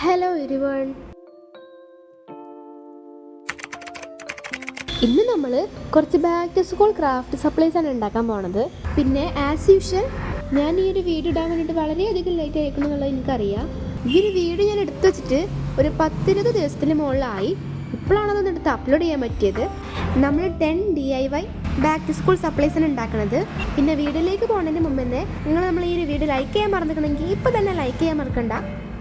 Hello everyone. ഇന്ന് നമ്മൾ കുറച്ച് back to school craft supplies ആണ് ഉണ്ടാക്കാൻ പോണത്. പിന്നെ ആസ് യൂഷ്വൽ ഞാൻ ഈ ഒരു വീഡിയോ ഇടാൻ വേണ്ടിയിട്ട് വളരെയധികം ലേറ്റ് ആയിരിക്കണം എന്നുള്ളത് എനിക്കറിയാം. ഈ ഒരു വീഡിയോ ഞാൻ എടുത്തു വെച്ചിട്ട് ഒരു 10-20 ദിവസത്തിന് മുകളിലായി. ഇപ്പോഴാണ് അതൊന്ന് എടുത്ത് അപ്ലോഡ് ചെയ്യാൻ പറ്റിയത്. നമ്മൾ 10 DIY back to school supplies ആണ് ഉണ്ടാക്കുന്നത്. പിന്നെ വീഡിയോയിലേക്ക് പോകുന്നതിന് മുമ്പ് തന്നെ നമ്മൾ ഈ ഒരു വീഡിയോ ലൈക്ക് ചെയ്യാൻ മറന്നിട്ടുണ്ടെങ്കിൽ ഇപ്പോൾ തന്നെ ലൈക്ക് ചെയ്യാൻ മറക്കണ്ട.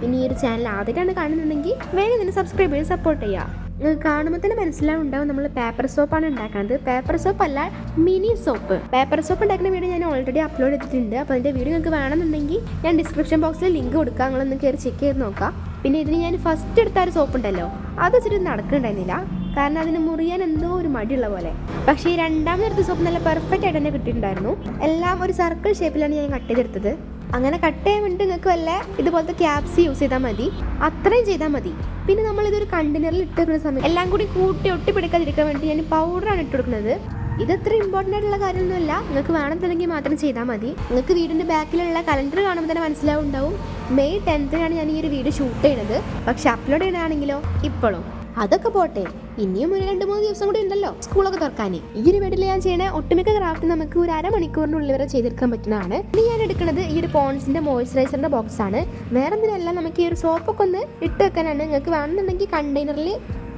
പിന്നെ ഈ ഒരു ചാനൽ ആദ്യമായിട്ടാണ് കാണുന്നുണ്ടെങ്കിൽ വേഗം തന്നെ സബ്സ്ക്രൈബ് ചെയ്ത് സപ്പോർട്ട് ചെയ്യുക. കാണുമ്പോൾ തന്നെ മനസ്സിലാവുണ്ടാവും നമ്മൾ പേപ്പർ സോപ്പാണ് ഉണ്ടാക്കുന്നത്. പേപ്പർ സോപ്പ് അല്ല, മിനി സോപ്പ്. പേപ്പർ സോപ്പ് ഉണ്ടാക്കുന്ന വീഡിയോ ഞാൻ ഓൾറെഡി അപ്ലോഡ് ചെയ്തിട്ടുണ്ട്. അപ്പോൾ അതിൻ്റെ വീഡിയോ നിങ്ങൾക്ക് വേണമെന്നുണ്ടെങ്കിൽ ഞാൻ ഡിസ്ക്രിപ്ഷൻ ബോക്സിൽ ലിങ്ക് കൊടുക്കാം, നിങ്ങളൊന്ന് കയറി ചെക്ക് ചെയ്ത് നോക്കാം. പിന്നെ ഇതിന് ഞാൻ ഫസ്റ്റ് എടുത്ത ഒരു സോപ്പ് ഉണ്ടല്ലോ, അത് വെച്ചിട്ട് നടക്കുന്നുണ്ടായിരുന്നില്ല. കാരണം അതിന് മുറിയാൻ എന്തോ ഒരു മടിയുള്ള പോലെ. പക്ഷേ ഈ രണ്ടാമതെടുത്ത സോപ്പ് നല്ല പെർഫെക്റ്റ് ആയിട്ട് തന്നെ കിട്ടിയിട്ടുണ്ടായിരുന്നു. എല്ലാം ഒരു സർക്കിൾ ഷേപ്പിലാണ് ഞാൻ കട്ട് ചെയ്തെടുത്തത്. അങ്ങനെ കട്ട് ചെയ്യാൻ വേണ്ടി നിങ്ങൾക്ക് വല്ല ഇതുപോലത്തെ ക്യാപ്സ് യൂസ് ചെയ്താൽ മതി, അത്രയും ചെയ്താൽ മതി. പിന്നെ നമ്മളിതൊരു കണ്ടെയ്നറിൽ ഇട്ട് വെക്കുന്ന സമയം എല്ലാം കൂടി കൂട്ടി ഒട്ടിപ്പിടിക്കാതിരിക്കാൻ വേണ്ടി ഞാൻ പൗഡറാണ് ഇട്ട് കൊടുക്കുന്നത്. ഇതത്ര ഇമ്പോർട്ടൻ്റ് ആയിട്ടുള്ള കാര്യമൊന്നുമല്ല, നിങ്ങൾക്ക് വേണമെന്നുണ്ടെങ്കിൽ മാത്രം ചെയ്താൽ മതി. നിങ്ങൾക്ക് വീടിൻ്റെ ബാക്കിലുള്ള കലണ്ടർ കാണുമ്പോൾ തന്നെ മനസ്സിലാവുണ്ടാവും May 10th ഞാൻ ഈ ഒരു വീഡിയോ ഷൂട്ട് ചെയ്യുന്നത്. പക്ഷെ അപ്ലോഡ് ചെയ്യണമെങ്കിലോ ഇപ്പോഴും അതൊക്കെ പോട്ടെ, ഇനിയും ഒരു 2-3 ദിവസം കൂടി ഉണ്ടല്ലോ സ്കൂളൊക്കെ തുറക്കാൻ. ഈ ഒരു വീഡിയോയിൽ ഞാൻ ചെയ്യണ ഒട്ടുമിക്ക ക്രാഫ്റ്റ് നമുക്ക് ഒരു അരമണിക്കൂറിനുള്ളിൽ വരെ ചെയ്തെടുക്കാൻ പറ്റുന്നതാണ്. ഇനി ഞാൻ എടുക്കുന്നത് ഈ ഒരു പോൺസിന്റെ മോയ്സ്ചറൈസറിന്റെ ബോക്സ് ആണ്. വേറെ എന്തിനല്ല, നമുക്ക് ഈ ഒരു സോപ്പൊക്കെ ഒന്ന് ഇട്ട് വെക്കാനാണ്. നിങ്ങൾക്ക് വേണമെന്നുണ്ടെങ്കിൽ കണ്ടെയ്നറിൽ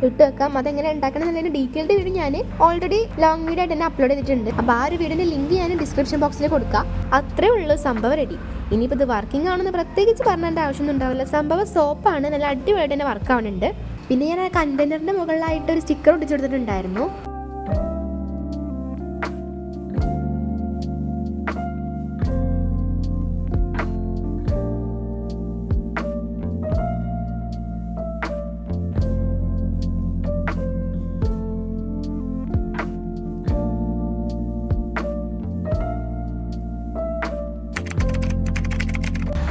ഇട്ട് വെക്കാം. അതെങ്ങനെ ഉണ്ടാക്കണം എന്നുള്ളതിന്റെ ഡീറ്റെയിൽഡ് വീഡിയോ ഞാൻ ഓൾറെഡി ലോങ് വീഡിയോ ആയിട്ട് തന്നെ അപ്ലോഡ് ചെയ്തിട്ടുണ്ട്. അപ്പോൾ ആ ഒരു വീഡിയോന്റെ ലിങ്ക് ഞാൻ ഡിസ്ക്രിപ്ഷൻ ബോക്സിൽ കൊടുക്കാം. അത്രേ ഉള്ളൂ, സംഭവം റെഡി. ഇനിയിപ്പോൾ ഇത് വർക്കിംഗ് ആണെന്ന് പ്രത്യേകിച്ച് പറഞ്ഞതിൻ്റെ ആവശ്യമൊന്നും ഉണ്ടാവില്ല. സംഭവം സോപ്പാണ്, നല്ല അടിപൊളിയായിട്ട് തന്നെ വർക്ക് ആവുന്നുണ്ട്. പിന്നെ ഞാൻ ആ കണ്ടെയ്നറിൻ്റെ മുകളിലായിട്ട് ഒരു സ്റ്റിക്കർ ഒട്ടിച്ചു കൊടുത്തിട്ടുണ്ടായിരുന്നു.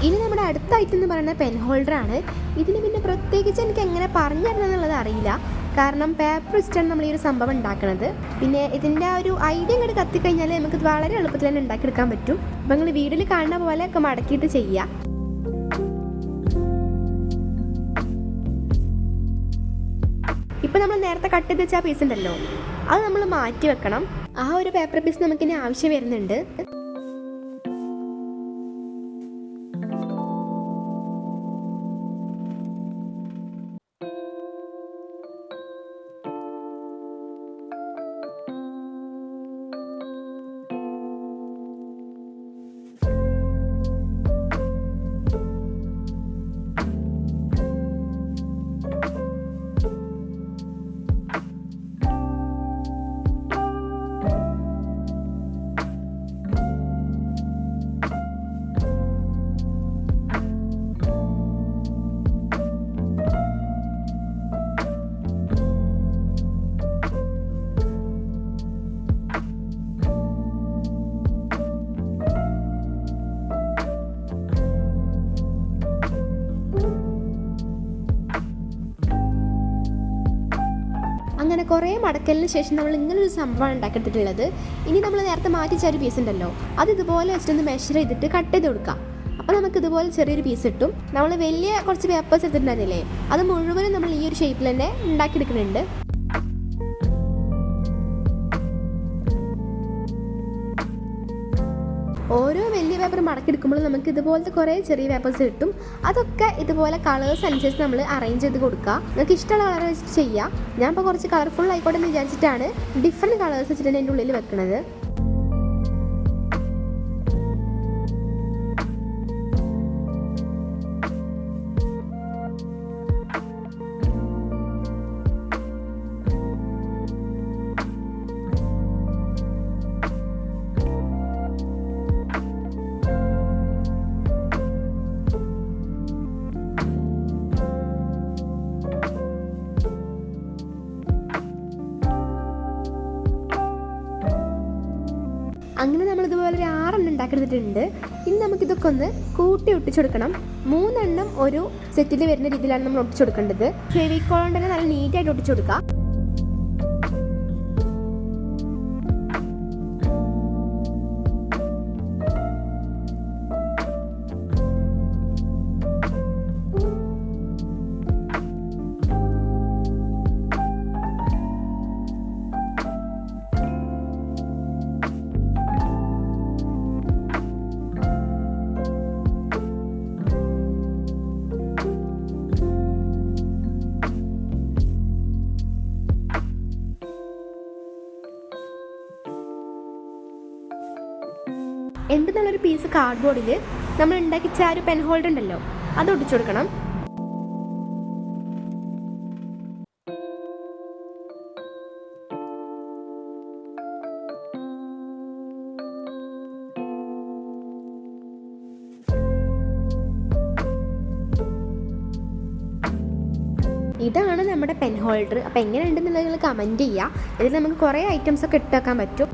ഇനി നമ്മുടെ അടുത്ത ഐറ്റം എന്ന് പറയുന്നത് പെൻ ഹോൾഡറാണ്. ഇതിന് പിന്നെ പ്രത്യേകിച്ച് എനിക്ക് എങ്ങനെ പറഞ്ഞു തരണം എന്നുള്ളത് അറിയില്ല. കാരണം പേപ്പർ വെച്ചിട്ടാണ് നമ്മൾ ഈ ഒരു സംഭവം ഉണ്ടാക്കുന്നത്. പിന്നെ ഇതിൻ്റെ ആ ഒരു ഐഡിയ ഇങ്ങോട്ട് കത്തിക്കഴിഞ്ഞാൽ നമുക്ക് വളരെ എളുപ്പത്തിൽ തന്നെ ഉണ്ടാക്കിയെടുക്കാൻ പറ്റും. അപ്പോൾ നിങ്ങൾ വീട്ടിൽ കാണുന്ന പോലെ ഒക്കെ മടക്കിയിട്ട് ചെയ്യുക. ഇപ്പം നമ്മൾ നേരത്തെ കട്ട് ചെയ്ത് വെച്ച ആ പീസ് ഉണ്ടല്ലോ, അത് നമ്മൾ മാറ്റി വെക്കണം. ആ ഒരു പേപ്പർ പീസ് നമുക്കിനി ആവശ്യം വരുന്നുണ്ട്. അങ്ങനെ കുറേ മടക്കലിന് ശേഷം നമ്മൾ ഇങ്ങനൊരു സംഭവമാണ് ഉണ്ടാക്കിയിട്ടുള്ളത്. ഇനി നമ്മൾ നേരത്തെ മാറ്റിച്ച ഒരു പീസ് ഉണ്ടല്ലോ, അത് ഇതുപോലെ വെച്ചിട്ടൊന്ന് മെഷർ ചെയ്തിട്ട് കട്ട് ചെയ്ത് കൊടുക്കാം. അപ്പോൾ നമുക്ക് ഇതുപോലെ ചെറിയൊരു പീസ് കിട്ടും. നമ്മൾ വലിയ കുറച്ച് പേപ്പേഴ്സ് എടുത്തിട്ടുണ്ടായിരുന്നില്ലേ, അത് മുഴുവനും നമ്മൾ ഈ ഒരു ഷേപ്പിൽ തന്നെ ഉണ്ടാക്കിയെടുക്കുന്നുണ്ട്. ഓരോ വലിയ പേപ്പർ മടക്കിയെടുക്കുമ്പോൾ നമുക്ക് ഇതുപോലത്തെ കുറേ ചെറിയ പേപ്പേഴ്സ് കിട്ടും. അതൊക്കെ ഇതുപോലെ കളേഴ്സ് അനുസരിച്ച് നമ്മൾ അറേഞ്ച് ചെയ്ത് കൊടുക്കുക. നിങ്ങൾക്ക് ഇഷ്ടമുള്ള കളർ വെച്ചിട്ട് ചെയ്യാം. ഞാൻ ഇപ്പോൾ കുറച്ച് കളർഫുൾ ആയിക്കോട്ടെ എന്ന് വിചാരിച്ചിട്ടാണ് ഡിഫറെൻറ്റ് കളേഴ്സ് വെച്ചിട്ടാണ് എൻ്റെ ഉള്ളിൽ വെക്കുന്നത്. അങ്ങനെ നമ്മളിതുപോലെ ഒരു 6 എണ്ണം ഉണ്ടാക്കിയെടുത്തിട്ടുണ്ട്. ഇനി നമുക്കിതൊക്കെ ഒന്ന് കൂട്ടി ഒട്ടിച്ചെടുക്കണം. 3 എണ്ണം ഒരു സെറ്റിൽ വരുന്ന രീതിയിലാണ് നമ്മൾ ഒട്ടിച്ചെടുക്കേണ്ടത്. ഫെവിക്കോൾ കൊണ്ട് തന്നെ നല്ല നീറ്റായിട്ട് ഒട്ടിച്ചെടുക്കുക. പീസ് കാർഡ്ബോർഡിൽ നമ്മൾ ഉണ്ടാക്കിച്ച ആ ഒരു പെൻ ഹോൾഡർ ഉണ്ടല്ലോ അത് ഒട്ടിച്ചു കൊടുക്കണം. ഇതാണ് നമ്മുടെ പെൻ ഹോൾഡർ. അപ്പോൾ എങ്ങനെ ഉണ്ടെന്നുള്ളത് നിങ്ങൾ കമൻറ്റ് ചെയ്യുക. ഇതിൽ നമുക്ക് കുറേ ഐറ്റംസ് ഒക്കെ ഇട്ട് വെക്കാൻ പറ്റും.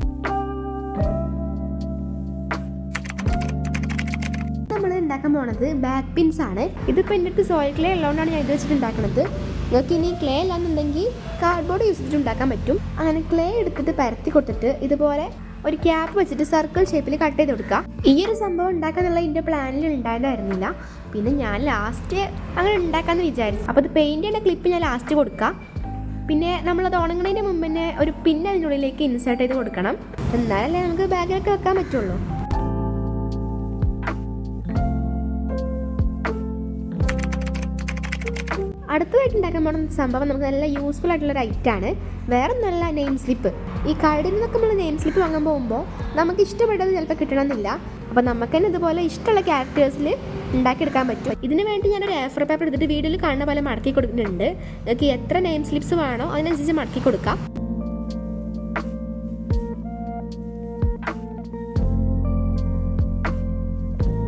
നമ്മൾ ഉണ്ടാക്കാൻ പോണത് ബാക്ക് പിൻസ് ആണ്. ഇതിപ്പോൾ എൻ്റെ അടുത്ത് സോയിൽ ക്ലേ ഉള്ളതുകൊണ്ടാണ് ഞാൻ ഇത് വെച്ചിട്ട് ഉണ്ടാക്കുന്നത്. നിങ്ങൾക്ക് ഇനി ക്ലേ അല്ലാന്നുണ്ടെങ്കിൽ കാർഡ്ബോർഡ് യൂസ് ചെയ്തിട്ട് ഉണ്ടാക്കാൻ പറ്റും. അങ്ങനെ ക്ലേ എടുത്തിട്ട് പരത്തി കൊടുത്തിട്ട് ഇതുപോലെ ഒരു ക്യാപ്പ് വെച്ചിട്ട് സർക്കിൾ ഷേപ്പിൽ കട്ട് ചെയ്ത് കൊടുക്കുക. ഈ ഒരു സംഭവം ഉണ്ടാക്കാന്നുള്ള എൻ്റെ പ്ലാനിൽ ഉണ്ടായതായിരുന്നില്ല. പിന്നെ ഞാൻ ലാസ്റ്റ് അങ്ങനെ ഉണ്ടാക്കാമെന്ന് വിചാരിച്ചു. അപ്പോൾ ഇത് പെയിൻ്റ് ചെയ്യുന്ന ക്ലിപ്പ് ഞാൻ ലാസ്റ്റ് കൊടുക്കാം. പിന്നെ നമ്മളത് ഉണങ്ങുന്നതിന് മുമ്പ് തന്നെ ഒരു പിൻ അതിനുള്ളിലേക്ക് ഇൻസേർട്ട് ചെയ്ത് കൊടുക്കണം. എന്നാലല്ലേ നമുക്ക് ബാഗിലൊക്കെ വെക്കാൻ പറ്റുള്ളൂ. അടുത്തതായിട്ട് ഉണ്ടാക്കാൻ പോകുന്ന സംഭവം നമുക്ക് നല്ല യൂസ്ഫുൾ ആയിട്ടുള്ളൊരു ഐറ്റമാണ്. വേറെ നല്ല നെയിം സ്ലിപ്പ്. ഈ കടയിൽ നിന്നൊക്കെ നമ്മൾ നെയിം സ്ലിപ്പ് വാങ്ങാൻ പോകുമ്പോൾ നമുക്ക് ഇഷ്ടപ്പെട്ടത് ചിലപ്പോൾ കിട്ടണമെന്നില്ല. അപ്പോൾ നമുക്ക് തന്നെ ഇതുപോലെ ഇഷ്ടമുള്ള ക്യാരക്ടേഴ്സിൽ ഉണ്ടാക്കിയെടുക്കാൻ പറ്റും. ഇതിന് വേണ്ടി ഞാനൊരു A4 പേപ്പർ എടുത്തിട്ട് വീഡിയോയിൽ കാണുന്ന പോലെ മടക്കി കൊടുക്കുന്നുണ്ട്. നിങ്ങൾക്ക് എത്ര നെയിം സ്ലിപ്സ് വേണോ അതിനനുസരിച്ച് മടക്കി കൊടുക്കാം.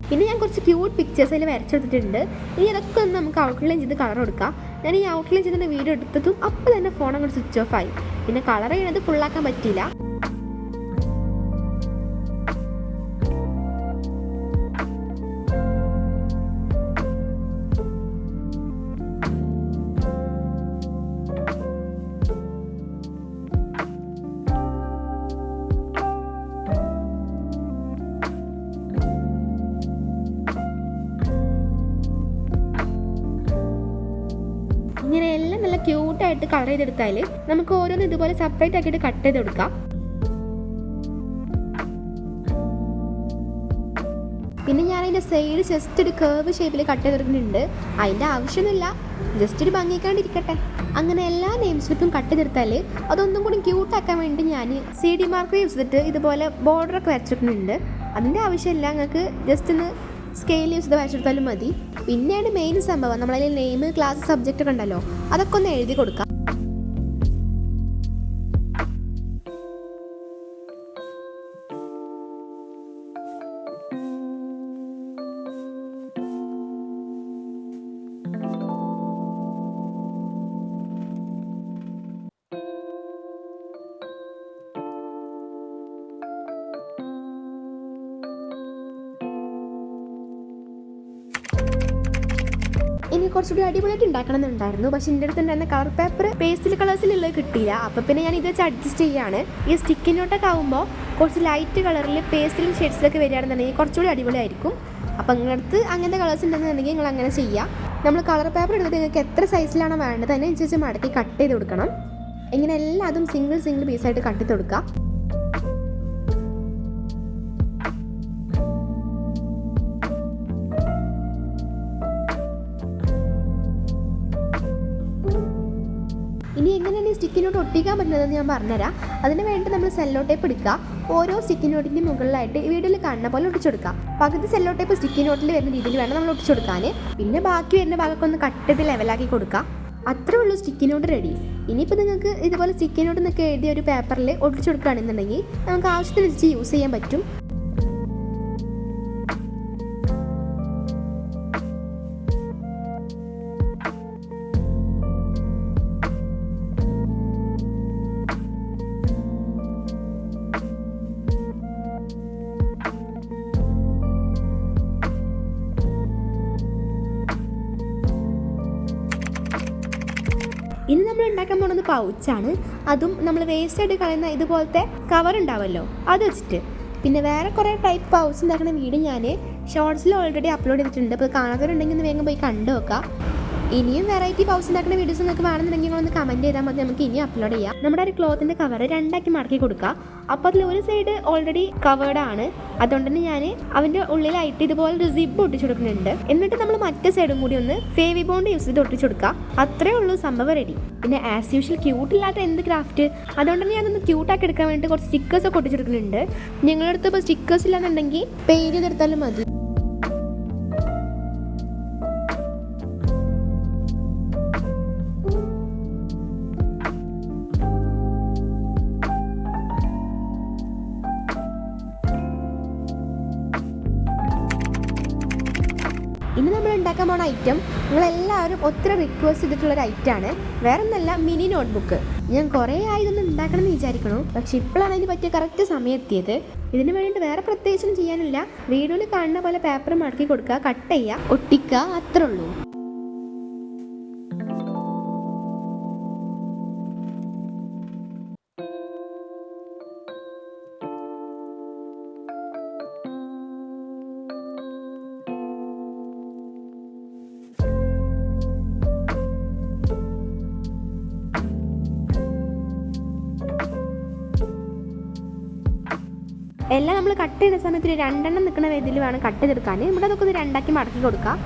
പിന്നെ ഞാൻ കുറച്ച് ക്യൂട്ട് പിക്ചേഴ്സ് അതിൽ വരച്ചെടുത്തിട്ടുണ്ട്. ഇനി ഇതൊക്കെ ഒന്ന് നമുക്ക് ഔട്ട്ലൈൻ ചെയ്ത് കളർ കൊടുക്കാം. ഞാൻ ഈ ഔട്ട്ലൈൻ ചെയ്തിട്ട് വീഡിയോ എടുത്തതും അപ്പോൾ തന്നെ ഫോൺ അങ്ങോട്ട് സ്വിച്ച് ഓഫ് ആയി. പിന്നെ കളർ ചെയ്യുന്നത് ഫുള്ളാക്കാൻ പറ്റിയില്ല. ഇങ്ങനെ എല്ലാം നല്ല ക്യൂട്ടായിട്ട് കളർ ചെയ്തെടുത്താൽ നമുക്ക് ഓരോന്ന് ഇതുപോലെ സെപ്പറേറ്റ് ആക്കിയിട്ട് കട്ട് ചെയ്ത് കൊടുക്കാം. പിന്നെ ഞാൻ അതിൻ്റെ സൈഡ് ജസ്റ്റ് ഒരു കേർവ് ഷേപ്പിൽ കട്ട് ചെയ്തെടുക്കുന്നുണ്ട്. അതിൻ്റെ ആവശ്യമൊന്നുമില്ല, ജസ്റ്റ് ഒരു ഭംഗിക്കാണ്ടിരിക്കട്ടെ. അങ്ങനെ എല്ലാ നെയിം സ്ലിപ്പും കട്ട് ചെയ്തെടുത്താൽ അതൊന്നും കൂടി ക്യൂട്ടാക്കാൻ വേണ്ടി ഞാൻ CD മാർക്കർ യൂസ് ചെയ്തിട്ട് ഇതുപോലെ ബോർഡറൊക്കെ വരച്ചിട്ടുണ്ട്. അതിൻ്റെ ആവശ്യമില്ല, നിങ്ങൾക്ക് ജസ്റ്റ് ഒന്ന് സ്കെയിൽ യൂസ് ചെയ്ത് വരച്ചെടുത്താലും മതി. പിന്നെയാണ് മെയിൻ സംഭവം, നമ്മളതിൽ നെയിം, ക്ലാസ്, സബ്ജക്റ്റ് ഒക്കെ ഉണ്ടല്ലോ അതൊക്കെ ഒന്ന് എഴുതി കൊടുക്കാം. ഇനി കുറച്ചുകൂടി അടിപൊളിയായിട്ട് ഉണ്ടാക്കണമെന്നുണ്ടായിരുന്നു. പക്ഷെ എൻ്റെ അടുത്ത് ഉണ്ടായിരുന്ന കളർ പേപ്പർ പേസ്റ്റൽ കളേഴ്സിലുള്ളത് കിട്ടിയില്ല. അപ്പോൾ പിന്നെ ഞാൻ ഇത് വെച്ച് അഡ്ജസ്റ്റ് ചെയ്യുകയാണ്. ഈ സ്റ്റിക്കി നോട്ടൊക്കെ ആകുമ്പോൾ കുറച്ച് ലൈറ്റ് കളറിൽ പേസ്റ്റൽ ഷെയ്ഡ്സിലൊക്കെ വരികയാണെന്നുണ്ടെങ്കിൽ കുറച്ചുകൂടി അടിപൊളിയായിരിക്കും. അപ്പോൾ നിങ്ങളുടെ അടുത്ത് അങ്ങനത്തെ കളേഴ്സ് ഉണ്ടെന്നുണ്ടെങ്കിൽ നിങ്ങൾ അങ്ങനെ ചെയ്യുക. നമ്മൾ കളർ പേപ്പർ എടുത്തിട്ട് നിങ്ങൾക്ക് എത്ര സൈസിലാണോ വേണ്ടത് അതിനനുസരിച്ച് മടക്കി കട്ട് ചെയ്ത് കൊടുക്കണം. ഇങ്ങനെ എല്ലാതും സിംഗിൾ പീസായിട്ട് കട്ട് ചെയ്ത് കൊടുക്കുക. ഇനി എങ്ങനെയാണ് ഈ സ്റ്റിക്കി നോട്ട് ഒട്ടിക്കാൻ പറ്റുന്നതെന്ന് ഞാൻ പറഞ്ഞുതരാം. അതിന് വേണ്ടി നമ്മൾ സെല്ലോ ടേപ്പ് എടുക്കുക. ഓരോ സ്റ്റിക്കി നോട്ടിൻ്റെ മുകളിലായിട്ട് വീഡിയോയിൽ കാണുന്ന പോലെ ഒട്ടിച്ചെടുക്കുക. പകുതി സെല്ലോ ടേപ്പ് സ്റ്റിക്കി നോട്ടിൽ വരുന്ന രീതിയിൽ വേണം നമ്മൾ ഒട്ടിച്ചെടുക്കാൻ. പിന്നെ ബാക്കി വരുന്ന ഭാഗമൊക്കെ ഒന്ന് കട്ട് ചെയ്ത് ലെവലാക്കി കൊടുക്കുക. അത്രേ ഉള്ളൂ, സ്റ്റിക്കി നോട്ട് റെഡി. ഇനിയിപ്പോൾ നിങ്ങൾക്ക് ഇതുപോലെ സ്റ്റിക്കി നോട്ട് എന്നൊക്കെ എഴുതിയ ഒരു പേപ്പറിൽ ഒട്ടിച്ചെടുക്കുകയാണെന്നുണ്ടെങ്കിൽ നമുക്ക് ആവശ്യത്തിനനുസരിച്ച് യൂസ് ചെയ്യാൻ പറ്റും. ഇനി നമ്മൾ ഉണ്ടാക്കാൻ പോകുന്നത് പൗച്ചാണ്. അതും നമ്മൾ വേസ്റ്റായിട്ട് കളയുന്ന ഇതുപോലത്തെ കവർ ഉണ്ടാവുമല്ലോ അത് വെച്ചിട്ട്. പിന്നെ വേറെ കുറേ ടൈപ്പ് പൗച്ച് ഉണ്ടാക്കുന്ന വീഡിയോ ഞാൻ ഷോർട്സിൽ ഓൾറെഡി അപ്ലോഡ് ചെയ്തിട്ടുണ്ട്. അപ്പോൾ കാണാത്തവരുണ്ടെങ്കിൽ ഒന്ന് വേഗം പോയി കണ്ടു നോക്കാം. ഇനിയും വെറൈറ്റി പൗച്ച് ഉണ്ടാക്കുന്ന വീഡിയോസ് നിങ്ങൾക്ക് വേണമെന്നുണ്ടെങ്കിൽ നിങ്ങളൊന്ന് കമൻറ്റ് ചെയ്താൽ മതി, നമുക്ക് ഇനിയും അപ്ലോഡ് ചെയ്യാം. നമ്മുടെ ഒരു ക്ലോത്തിൻ്റെ കവർ രണ്ടാക്കി മടക്കി കൊടുക്കുക. അപ്പോൾ അതിൽ ഒരു സൈഡ് ഓൾറെഡി കവേർഡ് ആണ്, അതുകൊണ്ട് തന്നെ ഞാൻ അവൻ്റെ ഉള്ളിലായിട്ട് ഇതുപോലെ ഒരു സിബ് ഒട്ടിച്ചു കൊടുക്കുന്നുണ്ട്. എന്നിട്ട് നമ്മൾ മറ്റേ സൈഡും കൂടി ഒന്ന് ഫേവി ബോണ്ട് യൂസ് ചെയ്ത് ഒട്ടിച്ചു കൊടുക്കുക. അത്രേ ഉള്ളൂ, സംഭവം റെഡി. പിന്നെ ആസ് യൂഷ്വൽ ക്യൂട്ടില്ലാത്ത എന്ത് ക്രാഫ്റ്റ്, അതുകൊണ്ട് തന്നെ ഞാനൊന്ന് ക്യൂട്ടാക്കി എടുക്കാൻ വേണ്ടിയിട്ട് കുറച്ച് സ്റ്റിക്കേഴ്സ് ഒക്കെ ഒട്ടിച്ചു കൊടുക്കുന്നുണ്ട്. നിങ്ങളുടെ അടുത്ത് ഇപ്പോൾ സ്റ്റിക്കേഴ്സ് ഇല്ലാന്നുണ്ടെങ്കിൽ പെയിൻറ്റ് ചെയ്തെടുത്താലും മതി. ഇനി നമ്മൾ ഉണ്ടാക്കാൻ പോകുന്ന ഐറ്റം നിങ്ങളെല്ലാവരും ഒത്തിരി റിക്വസ്റ്റ് ചെയ്തിട്ടുള്ളൊരു ഐറ്റമാണ്. വേറെ ഒന്നല്ല, മിനി നോട്ട്ബുക്ക്. ഞാൻ കുറേ ആയതൊന്നും ഉണ്ടാക്കണം എന്ന് വിചാരിക്കണു, പക്ഷെ ഇപ്പോഴാണ് അതിന് പറ്റിയ കറക്റ്റ് സമയം എത്തിയത്. ഇതിന് വേണ്ടിയിട്ട് വേറെ പ്രത്യേകിച്ചൊന്നും ചെയ്യാനില്ല. വീഡിയോയിൽ കാണുന്ന പോലെ പേപ്പർ മടക്കി കൊടുക്കുക, കട്ട് ചെയ്യുക, ഒട്ടിക്കുക, അത്രേ ഉള്ളൂ. എല്ലാം നമ്മൾ കട്ട് ചെയ്യുന്ന സമയത്ത് ഒരു 2 എണ്ണം നിൽക്കുന്ന രീതിയിൽ വേണം കട്ട് ചെയ്തെടുക്കാൻ. ഇവിടെ അതൊക്കെ ഒന്ന് 2 ആക്കി മടക്കി കൊടുക്കാം.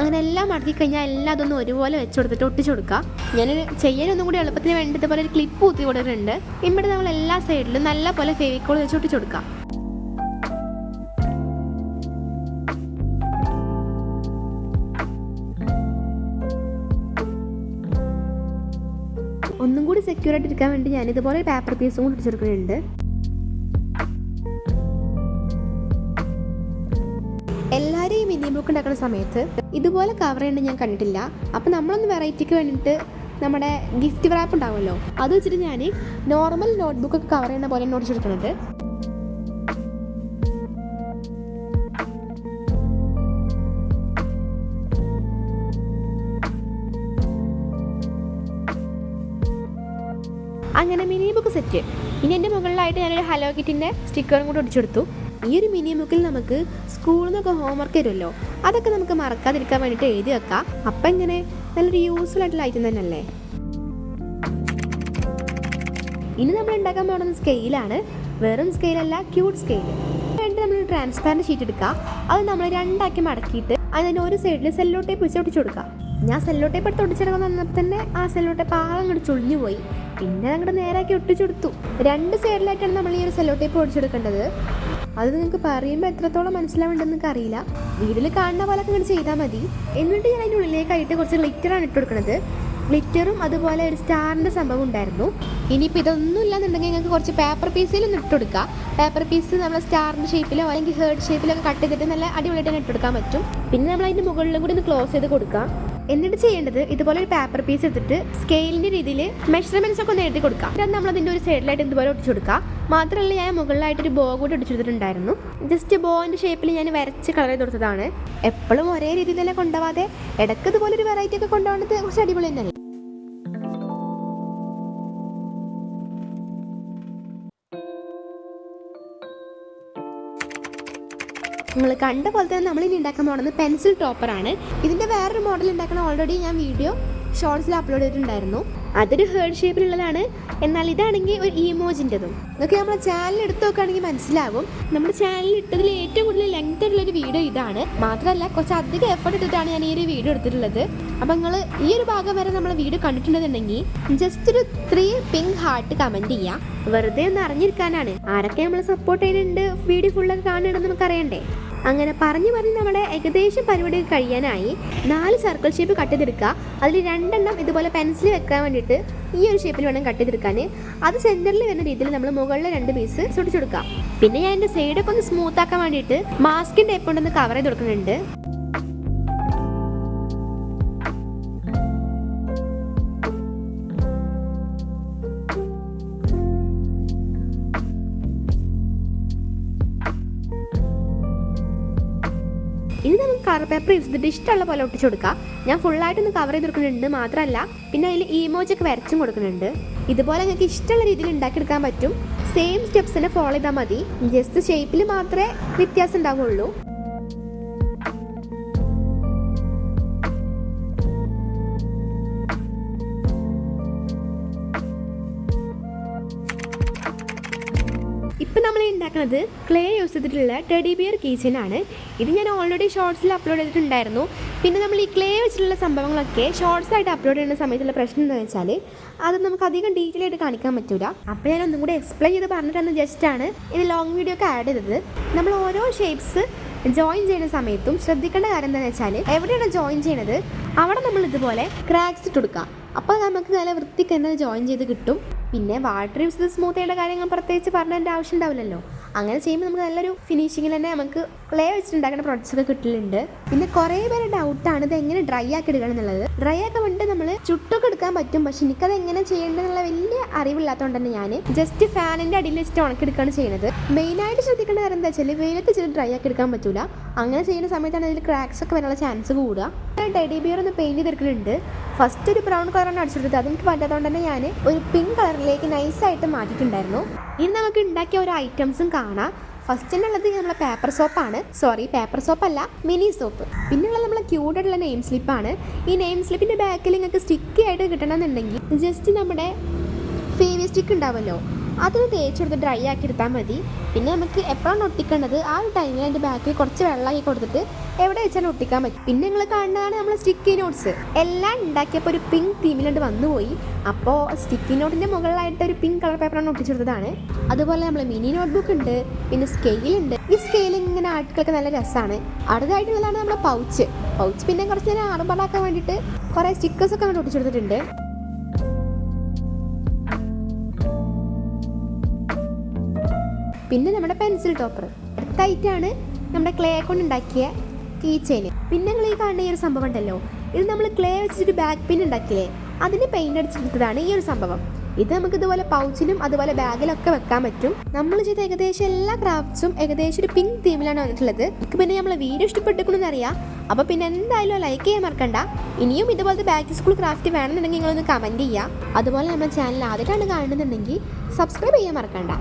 അങ്ങനെ എല്ലാം മടക്കി കഴിഞ്ഞാൽ എല്ലാം അതൊന്നും ഒരുപോലെ വെച്ച് കൊടുത്തിട്ട് ഒട്ടിച്ചു കൊടുക്കുക. ഞാൻ ചെയ്യാനൊന്നും കൂടി എളുപ്പത്തിന് വേണ്ടി ഇതുപോലെ ഒരു ക്ലിപ്പ് കുത്തി കൊടുത്തിട്ടുണ്ട്. ഇവിടെ നമ്മൾ എല്ലാ സൈഡിലും നല്ല പോലെ ഫെവിക്കോൾ വെച്ച് ഒട്ടിച്ചു കൊടുക്കുക. ഒന്നും കൂടി സെക്യൂർ ആയിട്ട് ഇരിക്കാൻ വേണ്ടി ഞാൻ ഇതുപോലെ പേപ്പർ പീസും കൂടി ഒട്ടിച്ചെടുക്കുന്നുണ്ട്. എല്ലാവരും ഈ മിനി ബുക്ക് ഉണ്ടാക്കുന്ന സമയത്ത് ഇതുപോലെ കവർ ചെയ്യേണ്ടത് ഞാൻ കണ്ടിട്ടില്ല. അപ്പം നമ്മളൊന്ന് വെറൈറ്റിക്ക് വേണ്ടിയിട്ട് നമ്മുടെ ഗിഫ്റ്റ് റാപ്പ് ഉണ്ടാവുമല്ലോ, അത് വെച്ചിട്ട് ഞാൻ നോർമൽ നോട്ട്ബുക്കൊക്കെ കവർ ചെയ്യുന്ന പോലെ ഒട്ടിച്ചെടുക്കുന്നത്. അങ്ങനെ മിനി ബുക്ക് സെറ്റ്. ഇനി എൻ്റെ മുകളിലായിട്ട് ഞാനൊരു ഹലോ കിറ്റിൻ്റെ സ്റ്റിക്കറും കൂടി ഒടിച്ചെടുത്തു. ഈ ഒരു മിനി ബുക്കിൽ നമുക്ക് സ്കൂളിൽ നിന്നൊക്കെ ഹോംവർക്ക് തരുമല്ലോ, അതൊക്കെ നമുക്ക് മറക്കാതിരിക്കാൻ വേണ്ടിയിട്ട് എഴുതി വെക്കാം. അപ്പം ഇങ്ങനെ നല്ലൊരു യൂസ്ഫുൾ ആയിട്ടുള്ള ഐറ്റം തന്നെയല്ലേ. ഇനി നമ്മൾ ഉണ്ടാക്കാൻ പോകുന്നത് സ്കെയിലാണ്. വെറും സ്കെയിലല്ല, ക്യൂട്ട് സ്കെയിൽ. വേണ്ടി നമ്മൾ ട്രാൻസ്പാരൻറ്റ് ഷീറ്റ് എടുക്കുക. അത് നമ്മൾ 2 ആക്കി മടക്കിയിട്ട് അതിന് ഒരു സൈഡിൽ സെല്ലോ ടേപ്പ് വെച്ച് ഒട്ടിച്ചു കൊടുക്കുക. ഞാൻ സെല്ലോ ടേപ്പ് എടുത്ത് ഒട്ടിച്ചെടുക്കാൻ വന്നപ്പോൾ തന്നെ ആ സെല്ലോ ടേപ്പ് ആകെ അങ്ങോട്ട് ചുളിഞ്ഞു പോയി. പിന്നെ അങ്ങോട്ട് നേരാക്കി ഒട്ടിച്ചെടുത്തു. 2 സൈഡിലായിട്ടാണ് നമ്മൾ ഈ ഒരു സെല്ലോ ടേപ്പ് ഒടിച്ചെടുക്കേണ്ടത്. അത് നിങ്ങൾക്ക് പറയുമ്പോൾ എത്രത്തോളം മനസ്സിലാവുന്നുണ്ടെന്ന് എനിക്ക് അറിയില്ല. വീട്ടിൽ കാണുന്ന പോലെ അങ്ങോട്ട് ചെയ്താൽ മതി. എന്നിട്ട് ഞാൻ അതിൻ്റെ ഉള്ളിലേക്കായിട്ട് കുറച്ച് ഗ്ലിറ്ററാണ് ഇട്ട് കൊടുക്കുന്നത്. ഗ്ലിറ്ററും അതുപോലെ ഒരു സ്റ്റാറിൻ്റെ സംഭവം ഉണ്ടായിരുന്നു. ഇനിയിപ്പോൾ ഇതൊന്നും ഇല്ലാന്നുണ്ടെങ്കിൽ നിങ്ങൾക്ക് കുറച്ച് പേപ്പർ പീസിലൊന്നും ഇട്ട് കൊടുക്കുക. പേപ്പർ പീസ് നമ്മൾ സ്റ്റാറിൻ്റെ ഷേപ്പിലോ അല്ലെങ്കിൽ ഹേർട്ട് ഷേപ്പിലൊക്കെ കട്ട് ചെയ്തിട്ട് നല്ല അടിപൊളിയായിട്ട് തന്നെ ഇട്ടെടുക്കാൻ പറ്റും. പിന്നെ നമ്മൾ അതിൻ്റെ മുകളിലും കൂടി ഒന്ന് ക്ലോസ് ചെയ്ത് കൊടുക്കുക. എന്നിട്ട് ചെയ്യേണ്ടത് ഇതുപോലെ ഒരു പേപ്പർ പീസ് എടുത്തിട്ട് സ്കെയിലിൻ്റെ രീതിയിൽ മെഷർമെൻറ്റ്സ് ഒക്കെ ഒന്ന് എഴുതി കൊടുക്കാം. അത് നമ്മൾ അതിൻ്റെ ഒരു സൈഡിലായിട്ട് ഇതുപോലെ ഒട്ടിച്ചു കൊടുക്കുക. മാത്രമല്ല ഞാൻ മുകളിലായിട്ടൊരു ബോ കൂടി ഒട്ടിച്ചെടുത്തിട്ടുണ്ടായിരുന്നു. ജസ്റ്റ് ബോൻ്റെ ഷേപ്പിൽ ഞാൻ വരച്ച് കളർ ചെയ്ത് കൊടുത്തതാണ്. എപ്പോഴും ഒരേ രീതിയിൽ തന്നെ കൊണ്ടുപോകാതെ ഇടയ്ക്ക് ഇതുപോലെ ഒരു വെറൈറ്റി ഒക്കെ കൊണ്ടുപോകുന്നത് കുറച്ച് അടിപൊളി തന്നെയല്ലേ. നിങ്ങൾ കണ്ട പോലെ തന്നെ നമ്മളിനി ഉണ്ടാക്കാൻ പോകുന്നത് പെൻസിൽ ടോപ്പറാണ്. ഇതിൻ്റെ വേറൊരു മോഡൽ ഉണ്ടാക്കണം ഓൾറെഡി ഞാൻ വീഡിയോ ഷോർട്സിൽ അപ്ലോഡ് ചെയ്തിട്ടുണ്ടായിരുന്നു. അതൊരു ഹേർട്ട് ഷേപ്പിലുള്ളതാണ്. എന്നാൽ ഇതാണെങ്കിൽ ഒരു ഇമോജിൻ്റെതും. ഇതൊക്കെ നമ്മുടെ ചാനൽ എടുത്ത് നോക്കുകയാണെങ്കിൽ മനസ്സിലാവും. നമ്മുടെ ചാനലിൽ ഇട്ടതിൽ ഏറ്റവും കൂടുതൽ ലെങ്ത് ആയിട്ടുള്ളൊരു വീഡിയോ ഇതാണ്. മാത്രമല്ല കുറച്ച് അധികം എഫർട്ട് എടുത്തിട്ടാണ് ഞാൻ ഈ ഒരു വീഡിയോ എടുത്തിട്ടുള്ളത്. അപ്പം നിങ്ങൾ ഈ ഒരു ഭാഗം വരെ നമ്മളെ വീഡിയോ കണ്ടിട്ടുണ്ടെന്നുണ്ടെങ്കിൽ ജസ്റ്റ് ഒരു 3 പിങ്ക് ഹാർട്ട് കമൻറ്റ് ചെയ്യുക. വെറുതെ ഒന്ന് അറിഞ്ഞിരിക്കാനാണ്. ആരൊക്കെ നമ്മൾ സപ്പോർട്ട് ചെയ്യുന്നുണ്ട്, വീഡിയോ ഫുള്ളൊക്കെ കാണുന്നുണ്ടെന്ന് നമുക്ക് അറിയണ്ടേ. അങ്ങനെ പറഞ്ഞ് നമ്മുടെ ഏകദേശം പരിപാടി കഴിയാനായി. 4 സർക്കിൾ ഷേപ്പ് കട്ട് ചെയ്തെടുക്കുക. അതിൽ 2 എണ്ണം ഇതുപോലെ പെൻസിൽ വെക്കാൻ വേണ്ടിയിട്ട് ഈ ഒരു ഷേപ്പിൽ വേണം കട്ട് ചെയ്തെടുക്കാൻ. അത് സെൻറ്ററിൽ വരുന്ന രീതിയിൽ നമ്മൾ മുകളിൽ 2 പീസ് ചുടിച്ചെടുക്കുക. പിന്നെ ഞാൻ എൻ്റെ സൈഡൊക്കെ ഒന്ന് സ്മൂത്ത് ആക്കാൻ വേണ്ടിയിട്ട് മാസ്കിൻ ടേപ്പ് കൊണ്ടൊന്ന് കവർ ചെയ്ത് കൊടുക്കുന്നുണ്ട്. ഇനി നമുക്ക് കളർ പേപ്പർ യൂസ് ചെയ്തിട്ട് ഇഷ്ടമുള്ള പോലെ ഒട്ടിച്ചു കൊടുക്കുക. ഞാൻ ഫുള്ളായിട്ടൊന്ന് കവർ ചെയ്തെടുക്കുന്നുണ്ട്, മാത്രമല്ല പിന്നെ അതിൽ ഇമോജി ഒക്കെ വരച്ചും കൊടുക്കുന്നുണ്ട്. ഇതുപോലെ നിങ്ങൾക്ക് ഇഷ്ടമുള്ള രീതിയിൽ ഉണ്ടാക്കിയെടുക്കാൻ പറ്റും. സെയിം സ്റ്റെപ്സ് തന്നെ ഫോളോ ചെയ്താൽ മതി, ജസ്റ്റ് ഷേപ്പിൽ മാത്രമേ വ്യത്യാസം ഉണ്ടാവുള്ളൂ. ഇപ്പം നമ്മൾ ഉണ്ടാക്കുന്നത് ക്ലേ യൂസ് ചെയ്തിട്ടുള്ള ടെഡി ബിയർ കീച്ചനാണ്. ഇത് ഞാൻ ഓൾറെഡി ഷോർട്സിൽ അപ്ലോഡ് ചെയ്തിട്ടുണ്ടായിരുന്നു. പിന്നെ നമ്മൾ ഈ ക്ലേ വെച്ചിട്ടുള്ള സംഭവങ്ങളൊക്കെ ഷോർട്സ് ആയിട്ട് അപ്ലോഡ് ചെയ്യുന്ന സമയത്തുള്ള പ്രശ്നം എന്താണെന്ന് വെച്ചാൽ അത് നമുക്ക് അധികം ഡീറ്റെയിൽ ആയിട്ട് കാണിക്കാൻ പറ്റില്ല. അപ്പോൾ ഞാൻ ഒന്നും കൂടി എക്സ്പ്ലെയിൻ ചെയ്ത് പറഞ്ഞിട്ടാണ് ജസ്റ്റാണ് ഇത് ലോങ് വീഡിയോ ഒക്കെ ആഡ് ചെയ്തത്. നമ്മൾ ഓരോ ഷേപ്സ് ജോയിൻ ചെയ്യുന്ന സമയത്തും ശ്രദ്ധിക്കേണ്ട കാര്യം എന്താണെന്ന് വെച്ചാൽ എവിടെയാണ് ജോയിൻ ചെയ്യുന്നത് അവിടെ നമ്മൾ ഇതുപോലെ ക്രാക്സ് ഇട്ട് കൊടുക്കുക. അപ്പോൾ നമുക്ക് നല്ല വൃത്തിക്ക് തന്നെ ജോയിൻ ചെയ്ത് കിട്ടും. പിന്നെ വാട്ടർ യൂസ് ചെയ്ത് സ്മൂത്ത് ചെയ്യേണ്ട കാര്യങ്ങൾ പ്രത്യേകിച്ച് പറഞ്ഞതിൻ്റെ ആവശ്യം ഉണ്ടാവില്ലല്ലോ. അങ്ങനെ ചെയ്യുമ്പോൾ നമുക്ക് നല്ലൊരു ഫിനിഷിങ്ങിൽ തന്നെ നമുക്ക് ക്ലേ വെച്ചിട്ടുണ്ടാക്കുന്ന പ്രോഡക്റ്റ്സ് ഒക്കെ കിട്ടലുണ്ട്. പിന്നെ കുറേ പേര് ഡൗട്ടാണ് ഇത് എങ്ങനെ ഡ്രൈ ആക്കി എടുക്കണം എന്നുള്ളത്. ഡ്രൈ ആക്കാൻ വേണ്ടി നമ്മൾ ചുട്ടൊക്കെ എടുക്കാൻ പറ്റും, പക്ഷെ എനിക്കത് എങ്ങനെ ചെയ്യേണ്ടതെന്നുള്ള വലിയ അറിവില്ലാത്തതുകൊണ്ട് തന്നെ ഞാൻ ജസ്റ്റ് ഫാനിൻ്റെ അടിയിൽ വെച്ചിട്ട് ഉണക്കെടുക്കുകയാണ് ചെയ്യുന്നത്. മെയിനായിട്ട് ശ്രദ്ധിക്കേണ്ട കാര്യം എന്താ വെച്ചാൽ വെയിലത്ത് ചെയ്ത് ഡ്രൈ ആക്കി എടുക്കാൻ പറ്റില്ല. അങ്ങനെ ചെയ്യുന്ന സമയത്താണ് അതിൽ ക്രാക്സ് ഒക്കെ വരാനുള്ള ചാൻസ് കൂടുക. ടെഡി ബിയർ ഒന്ന് പെയിൻറ്റ് ചെയ്തെടുക്കുന്നുണ്ട്. ഫസ്റ്റ് ഒരു ബ്രൗൺ കളറാണ് അടിച്ചെടുത്തത്, അതെനിക്ക് പറ്റാത്തതുകൊണ്ട് തന്നെ ഞാൻ ഒരു പിങ്ക് കളറിലേക്ക് നൈസായിട്ട് മാറ്റിയിട്ടുണ്ടായിരുന്നു. ഇനി നമുക്ക് ഉണ്ടാക്കിയ ഓരോ ഐറ്റംസും കാണാം. ഫസ്റ്റ് ഉള്ളത് നമ്മളെ പേപ്പർ സോപ്പല്ല, മിനി സോപ്പ്. പിന്നെയുള്ളത് നമ്മളെ ക്യൂട്ടായിട്ടുള്ള നെയിം സ്ലിപ്പാണ്. ഈ നെയിം സ്ലിപ്പിൻ്റെ ബാക്കിൽ നിങ്ങൾക്ക് സ്റ്റിക്കി ആയിട്ട് കിട്ടണമെന്നുണ്ടെങ്കിൽ ജസ്റ്റ് നമ്മുടെ ഫേവി സ്റ്റിക്ക് ഉണ്ടാവുമല്ലോ അതൊന്ന് തേച്ചെടുത്ത് ഡ്രൈ ആക്കി എടുത്താൽ മതി. പിന്നെ നമുക്ക് എപ്പോഴാണ് ഒട്ടിക്കേണ്ടത് ആ ഒരു ടൈമിൽ അതിൻ്റെ ബാക്കിൽ കുറച്ച് വെള്ളമാക്കി കൊടുത്തിട്ട് എവിടെ വെച്ചാൽ ഒട്ടിക്കാൻ പറ്റും. പിന്നെ നിങ്ങൾ കാണുന്നതാണ് നമ്മൾ സ്റ്റിക്കി നോട്ട്സ്. എല്ലാം ഉണ്ടാക്കിയപ്പോൾ ഒരു പിങ്ക് തീമിലുണ്ട് വന്നുപോയി. അപ്പോൾ സ്റ്റിക്കി നോട്ടിൻ്റെ മുകളിലായിട്ട് ഒരു പിങ്ക് കളർ പേപ്പറാണ് ഒട്ടിച്ചെടുത്തതാണ്. അതുപോലെ നമ്മൾ മിനി നോട്ട്ബുക്ക് ഉണ്ട്, പിന്നെ സ്കെയിലുണ്ട്. ഈ സ്കെയിൽ ഇങ്ങനെ ആർട്ടുകൾക്ക് നല്ല രസമാണ്. അടുത്തതായിട്ടുള്ളതാണ് നമ്മുടെ പൗച്ച്. പിന്നെ കുറച്ച് നേരം ആർഭാടാക്കാൻ വേണ്ടിയിട്ട് കുറേ സ്റ്റിക്കേഴ്സൊക്കെ അങ്ങോട്ട് ഒട്ടിച്ചെടുത്തിട്ടുണ്ട്. പിന്നെ നമ്മുടെ പെൻസിൽ ടോപ്പർ. അടുത്തായിട്ടാണ് നമ്മുടെ ക്ലേ കൊണ്ട് ഉണ്ടാക്കിയ കീ ചെയിൻ. പിന്നെ നിങ്ങൾ ഈ കാണുന്ന ഈ ഒരു സംഭവം ഉണ്ടല്ലോ, ഇത് നമ്മൾ ക്ലേ വെച്ചിട്ട് ബാക്ക് പിൻ ഉണ്ടാക്കില്ലേ അതിന് പെയിൻ്റ് അടിച്ചെടുത്തതാണ് ഈ ഒരു സംഭവം. ഇത് നമുക്ക് ഇതുപോലെ പൗച്ചിലും അതുപോലെ ബാഗിലൊക്കെ വെക്കാൻ പറ്റും. നമ്മൾ ചെയ്ത ഏകദേശം എല്ലാ ക്രാഫ്റ്റ്സും ഏകദേശം ഒരു പിങ്ക് തീമിലാണ് വന്നിട്ടുള്ളത്. പിന്നെ നമ്മളെ വീഡിയോ ഇഷ്ടപ്പെട്ടിരിക്കണമെന്ന് അറിയാം. അപ്പോൾ പിന്നെ എന്തായാലും ലൈക്ക് ചെയ്യാൻ മറക്കണ്ട. ഇനിയും ഇതുപോലത്തെ ബാക്ക് ടു സ്കൂൾ ക്രാഫ്റ്റ് വേണമെന്നുണ്ടെങ്കിൽ നിങ്ങളൊന്ന് കമൻറ്റ് ചെയ്യുക. അതുപോലെ നമ്മുടെ ചാനൽ ആദ്യമായിട്ടാണ് കാണുന്നുണ്ടെങ്കിൽ സബ്സ്ക്രൈബ് ചെയ്യാൻ മറക്കണ്ട.